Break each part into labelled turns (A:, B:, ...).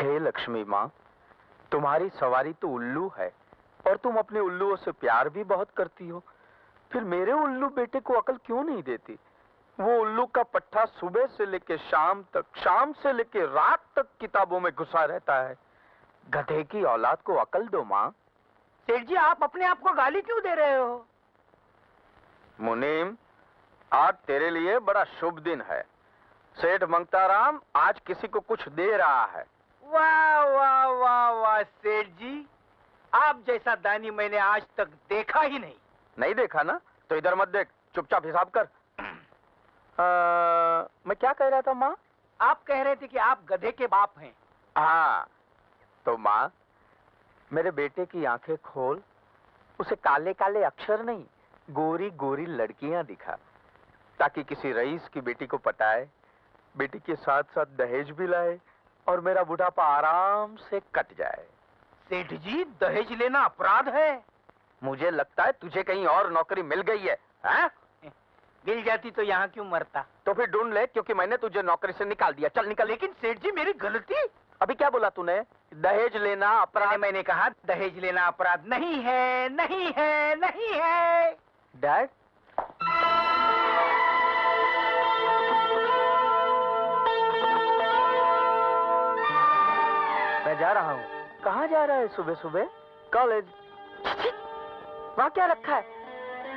A: हे लक्ष्मी माँ, तुम्हारी सवारी तो उल्लू है और तुम अपने उल्लुओं से प्यार भी बहुत करती हो, फिर मेरे उल्लू बेटे को अकल क्यों नहीं देती? वो उल्लू का पट्टा सुबह से लेके शाम तक, शाम से लेके रात तक किताबों में घुसा रहता है। गधे की औलाद को अकल दो माँ।
B: सेठ जी, आप अपने आप को गाली क्यों दे रहे हो?
A: मुनीम, आज तेरे लिए बड़ा शुभ दिन है। सेठ मंगताराम आज किसी को कुछ दे रहा है।
B: वाह वाह वाह वाह सेठ जी, आप जैसा दानी मैंने आज तक देखा ही नहीं।
A: नहीं देखा ना? तो इधर मत देख, चुपचाप हिसाब कर। मैं क्या कह रहा था माँ?
B: आप कह रहे थे कि आप गधे के बाप हैं।
A: हाँ, तो माँ, मेरे बेटे की आंखें खोल, उसे काले काले अक्षर नहीं, गोरी गोरी लड़कियां दिखा, ताकि किसी रईस की बेटी को पटाए, बेटी के साथ साथ दहेज भी लाए और मेरा बुढ़ापा आराम से कट जाए।
B: सेठ जी, दहेज लेना अपराध है।
A: मुझे लगता है तुझे कहीं और नौकरी मिल गई है, हाँ?
B: मिल जाती तो यहाँ क्यों मरता?
A: तो फिर ढूंढ ले, क्योंकि मैंने तुझे नौकरी से निकाल दिया। चल निकल।
B: लेकिन सेठ जी, मेरी गलती।
A: अभी क्या बोला तूने? दहेज लेना अपराध?
B: मैंने कहा दहेज लेना अपराध नहीं है, नहीं है, नहीं है।
A: डैड, मैं जा रहा हूँ। कहाँ जा रहा है सुबह सुबह? कॉलेज। वहाँ क्या रखा है?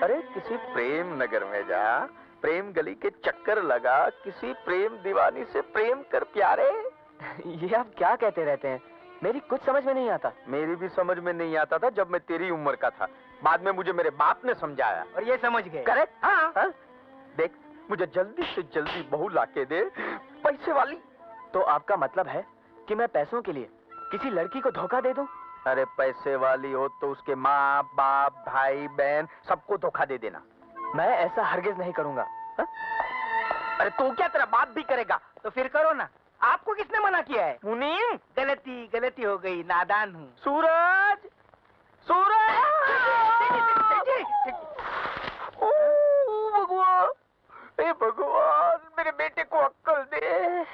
A: अरे किसी प्रेम नगर में जा, प्रेम गली के चक्कर लगा, किसी प्रेम दीवानी से प्रेम कर प्यारे। ये आप क्या कहते रहते हैं? मेरी कुछ समझ में नहीं आता। मेरी भी समझ में नहीं आता था जब मैं तेरी उम्र का था। बाद में मुझे मेरे बाप ने समझाया
B: और ये समझ गए।
A: करेक्ट। हाँ? देख, मुझे जल्दी से जल्दी बहू लाके दे, पैसे वाली। तो आपका मतलब है कि मैं पैसों के लिए किसी लड़की को धोखा दे दूं? अरे पैसे वाली हो तो उसके माँ बाप भाई बहन सबको धोखा दे देना। मैं ऐसा हरगिज नहीं करूंगा। हा?
B: अरे तू क्या, तेरा बाप भी करेगा? तो फिर करो ना। आपको किसने मना किया है?
A: मुनीम,
B: गलती हो गई, नादान हूँ।
A: सूरज, सूरज! भगवान, हे भगवान, मेरे बेटे को अक्ल दे।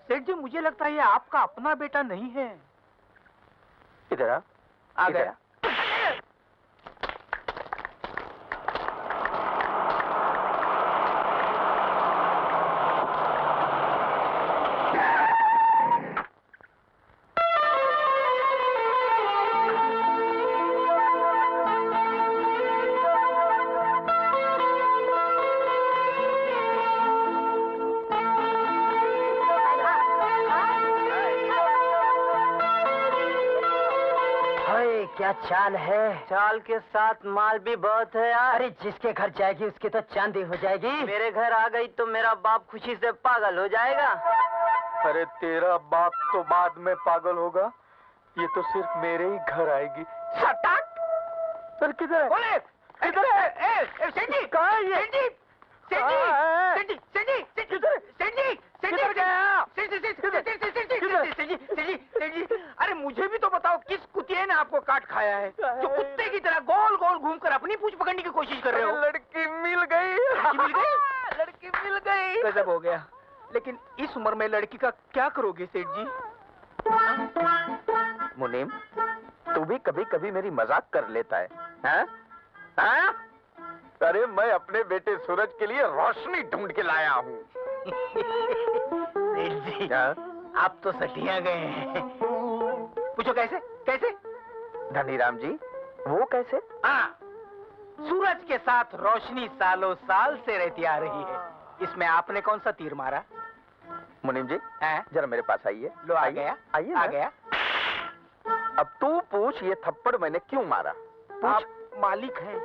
B: सेठ जी, मुझे लगता है ये आपका अपना बेटा नहीं है।
A: इधर आ गया।
B: क्या चाल है? चाल के साथ माल भी बहुत है यार। अरे जिसके घर जाएगी उसकी तो चांदी हो जाएगी। मेरे घर आ गई तो मेरा बाप खुशी से पागल हो जाएगा।
A: अरे तेरा बाप तो बाद में पागल होगा, ये तो सिर्फ मेरे ही घर आएगी। सटाक! सर किधर है?
B: बोले,
A: किधर है?
B: सेठी,
A: कहाँ है ये?
B: सेठी, सेठी, सेठी, सेठी,
A: किधर?
B: सेठी,
A: किधर गया?
B: सेठी, अरे मुझे भी तो बताओ, किस कुतिये ने आपको काट खाया है जो कुत्ते की तरह गोल गोल घूमकर अपनी पूंछ पकड़ने की कोशिश कर रहे हो?
A: लड़की मिल गई।
B: मिल गई?
A: लड़की मिल गई।
B: गजब हो गया। लेकिन इस उम्र में लड़की का क्या करोगे सेठ जी?
A: मुनीम, तू भी कभी कभी मेरी मजाक कर लेता है, हाँ? हाँ? अरे मैं अपने बेटे सूरज के लिए रोशनी ढूंढ के लाया हूँ।
B: सेठ जी, आप तो सटिया गए हैं। पूछो कैसे? कैसे?
A: धनीराम जी, वो कैसे?
B: हाँ, सूरज के साथ रोशनी सालों साल से रहती आ रही है। इसमें आपने कौन सा तीर मारा?
A: मुनीम जी, जरा मेरे पास आइए।
B: लो, आ गया।
A: आइए,
B: आ गया।
A: अब तू पूछ, ये थप्पड़ मैंने क्यों मारा?
B: आप मालिक हैं,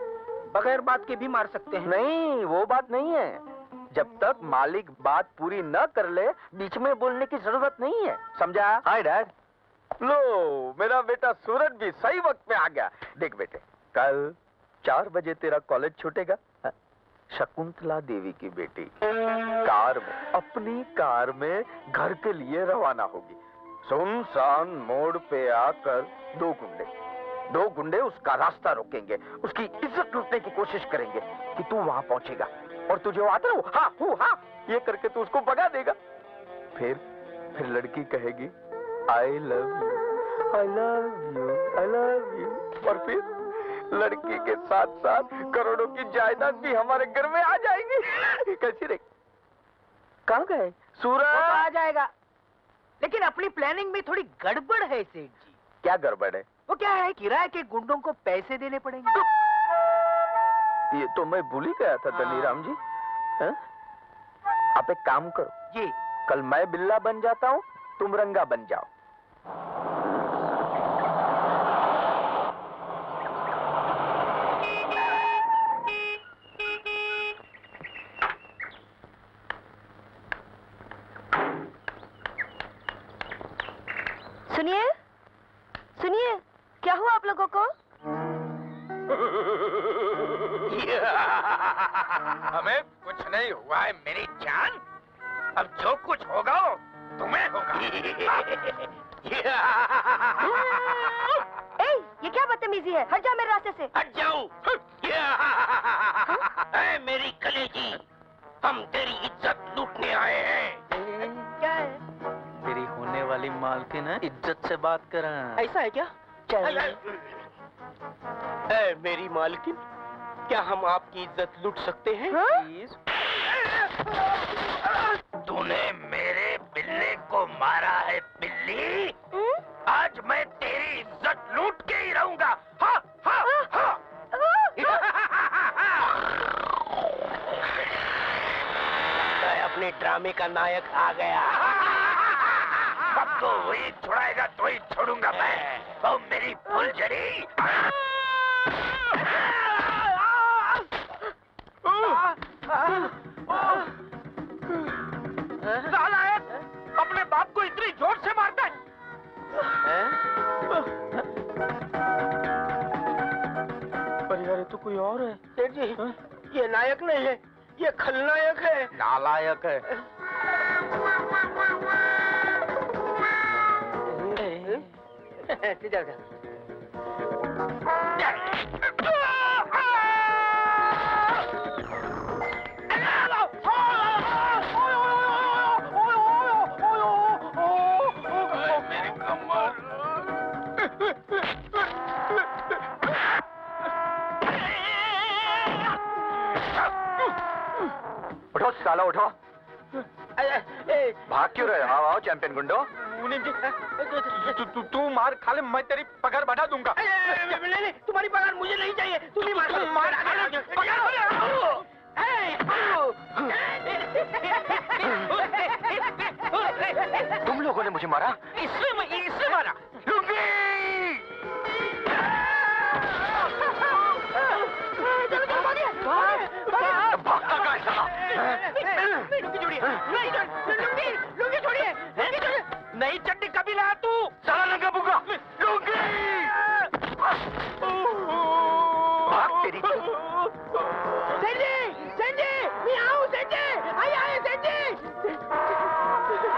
B: बगैर बात के भी मार सकते हैं।
A: नहीं, वो बात नहीं है। जब तक मालिक बात पूरी न कर ले, बीच में बोलने की जरूरत नहीं है, समझा? Hi dad. लो, मेरा बेटा सूरज भी सही वक्त पे आ गया। देख बेटे, कल 4 बजे तेरा कॉलेज छूटेगा। शकुंतला देवी की बेटी कार में, अपनी कार में घर के लिए रवाना होगी। सुनसान मोड़ पे आकर 2 गुंडे उसका रास्ता रोकेंगे, उसकी इज्जत लूटने की कोशिश करेंगे कि तू वहां पहुंचेगा और तुझे आता हो हाँ ये करके तू उसको भगा देगा। फिर लड़की कहेगी, I love you, I love you, I love you. और फिर लड़की के साथ साथ करोड़ों की जायदाद भी हमारे घर में आ जाएगी। कैसी रे? कहाँ गए? सूरज
B: आ जाएगा, लेकिन अपनी प्लानिंग में थोड़ी गड़बड़ है सेठ जी।
A: क्या गड़बड़ है?
B: वो क्या है, किराए के गुंडों को पैसे देने पड़ेंगे।
A: ये तो मैं भूल ही गया था धनीराम जी। हैं? आप एक काम करो
B: जी,
A: कल मैं बिल्ला बन जाता हूँ, तुम रंगा बन जाओ।
C: सुनिए सुनिए, क्या हुआ आप लोगों को?
D: हमें कुछ नहीं हुआ है मेरी जान। अब जो कुछ होगा तुम्हें होगा।
C: ए, ये क्या बदतमीजी है? हट जा मेरे रास्ते से।
D: हट जाऊं? ऐ मेरी कलेजी, हम तेरी इज्जत लूटने आए हैं।
C: क्या है?
B: मेरी होने वाली मालकिन है, इज्जत से बात कर।
C: ऐसा है क्या? चल।
D: ऐ मेरी मालकिन, क्या हम आपकी इज्जत लूट सकते हैं?
C: हाँ?
D: तूने मेरे बिल्ले को मारा है बिल्ली। आज मैं तेरी इज्जत लूट के ही रहूंगा। हा, हा, हा। मैं अपने ड्रामे का नायक आ गया। अब तो वही छुड़ाएगा तो ही छोड़ूंगा मैं। तो मेरी फुलझड़ी। नालायक, अपने बाप को इतनी जोर से मारता है।
A: पर यार ये तो कोई और है।
D: सेठ जी, ये नायक नहीं है, ये खलनायक है।
A: नालायक है।
D: सीधा मेरी कमर।
A: उठो साला उठो। भाग क्यों रहे हो? आओ चैंपियन गुंडो। तू मार खा ले, मैं तेरी पगार बढ़ा दूंगा।
D: नहीं, तुम्हारी पगार मुझे नहीं चाहिए। तुम ही मार।
A: तुम लोगों ने मुझे मारा?
D: इससे मारा।
A: भागता कहाँ है साला?
D: लुंगी छोड़िए। नई चड्डी कभी लाया तू?
A: साला लंगा बुगा। भाग तेरी।
D: सेठ जी, मैं आऊँ सेठ जी। आइए सेठ जी।